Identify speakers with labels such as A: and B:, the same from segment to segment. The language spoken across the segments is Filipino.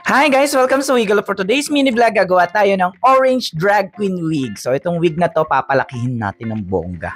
A: Hi guys! Welcome sa Wiggle. For today's mini vlog, gagawa tayo ng orange drag queen wig. So itong wig na to, papalakihin natin ng bongga.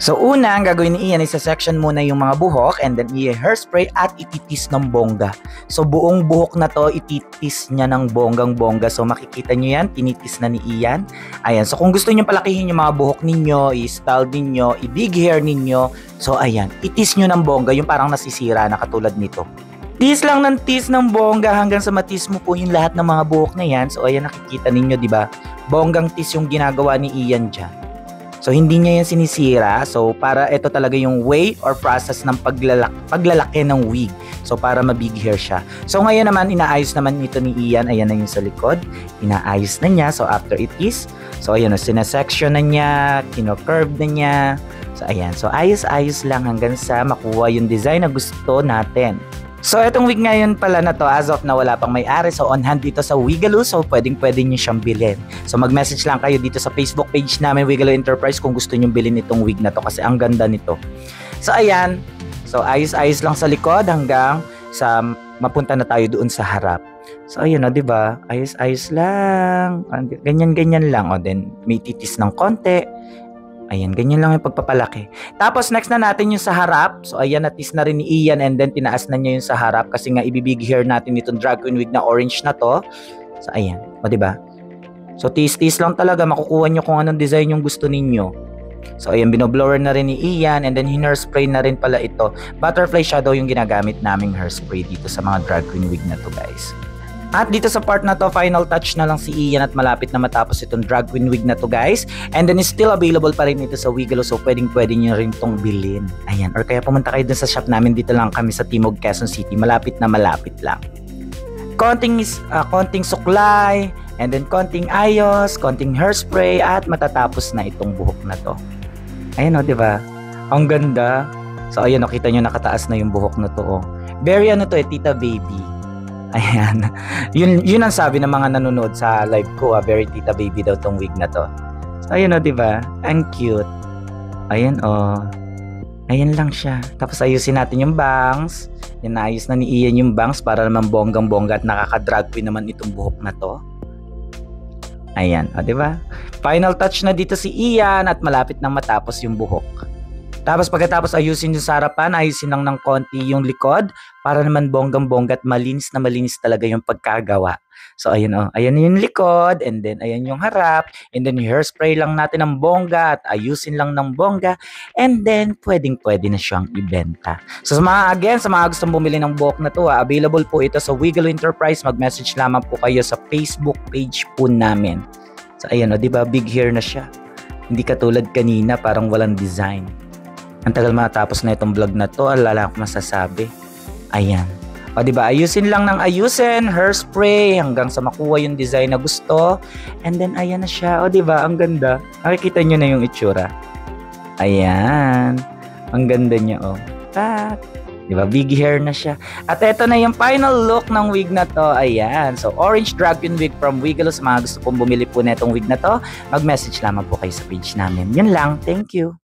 A: So una, ang gagawin ni Ian is section muna yung mga buhok and then i-hairspray at ititis ng bongga. So buong buhok na to, ititis niya ng bonggang-bongga. So makikita nyo yan, tinitis na ni Ian. Ayan, so kung gusto nyo palakihin yung mga buhok ninyo, i-style ninyo, i-big hair ninyo. So ayan, itis nyo ng bongga, yung parang nasisira na katulad nito. Tis lang ng tis ng bongga hanggang sa matis mo po yung lahat ng mga buhok na yan. So ayan, nakikita ninyo, di ba? Bonggang tis yung ginagawa ni Ian dyan. So hindi niya yan sinisira. So para ito talaga yung way or process ng paglalaki ng wig. So para ma-big hair siya. So ngayon naman, inaayos naman ito ni Ian. Ayan na yung sa likod. Inaayos na niya. So after it is, so ayan, sinasection na niya, kino-curve na niya. So ayan, so ayos-ayos lang hanggang sa makuha yung design na gusto natin. So itong wig ngayon pala na to, as of na wala pang may-ari, so on hand dito sa Wigalo, so pwede nyo siyang bilhin. So mag-message lang kayo dito sa Facebook page namin, Wigalo Enterprise, kung gusto nyo bilhin itong wig na to kasi ang ganda nito. So ayan, so ayos-ayos lang sa likod hanggang sa mapunta na tayo doon sa harap. So ayun o, diba? Ayos-ayos lang, ganyan-ganyan lang. O then may titis ng konti. Ayan, ganyan lang yung pagpapalaki. Tapos next na natin yung sa harap. So ayan, natis na rin ni Ian and then tinaas na niya yung sa harap kasi nga ibibig hair natin itong drag queen wig na orange na to. So ayan, o diba? So tis-tis lang talaga, makukuha nyo kung anong design yung gusto ninyo. So ayan, binoblower na rin ni Ian and then hairspray na rin pala ito. Butterfly shadow yung ginagamit naming hairspray dito sa mga drag queen wig na to, guys. At dito sa part na to, final touch na lang si Ian at malapit na matapos itong drag queen wig na to, guys. And then is still available pa rin ito sa Wigalo, so pwede nyo rin itong bilhin. Ayan, or kaya pumunta kayo dun sa shop namin, dito lang kami sa Timog, Quezon City. Malapit lang. Konting suklay, and then konting ayos, konting hairspray, at matatapos na itong buhok na to. Ayan o, diba? Ang ganda. So ayan, nakita nyo nakataas na yung buhok na to. Very ano to, tita baby. Ayan. Yun ang sabi ng mga nanonood sa live ko, very tita baby daw tong wig na to. So, ayun o, diba? Ang cute. Ayan o. Ayan lang siya. Tapos ayusin natin yung bangs. Inaayos na ni Ian yung bangs para naman bonggang-bongga at nakaka-drag queen naman itong buhok na to. Ayan, o, diba? Final touch na dito si Ian at malapit nang matapos yung buhok. Tapos pagkatapos ayusin yung sa harapan, ayusin lang ng konti yung likod para naman bonggang-bongga at malinis na malinis talaga yung pagkagawa. So ayan o, ayan yung likod and then ayan yung harap and then hairspray lang natin ng bongga at ayusin lang ng bongga and then pwede na siyang ibenta. So sa mga gustong bumili ng buhok na to, available po ito sa Wigalo Enterprise. Mag-message lamang po kayo sa Facebook page po namin. So ayan o, diba big hair na siya. Hindi katulad kanina parang walang design. Ang tagal matapos na itong vlog na to, alala ko masasabi. Ayan. O diba, ayusin lang ng ayusin, hairspray, hanggang sa makuha yung design na gusto. And then, ayan na siya. O diba, ang ganda. Nakikita nyo na yung itsura. Ayan. Ang ganda niya, o. Tak. Diba, big hair na siya. At ito na yung final look ng wig na to. Ayan. So, orange drag queen wig from Wigalo. Sa mga gusto pong bumili po na itong wig na to, mag-message lamang po kayo sa page namin. Yun lang. Thank you.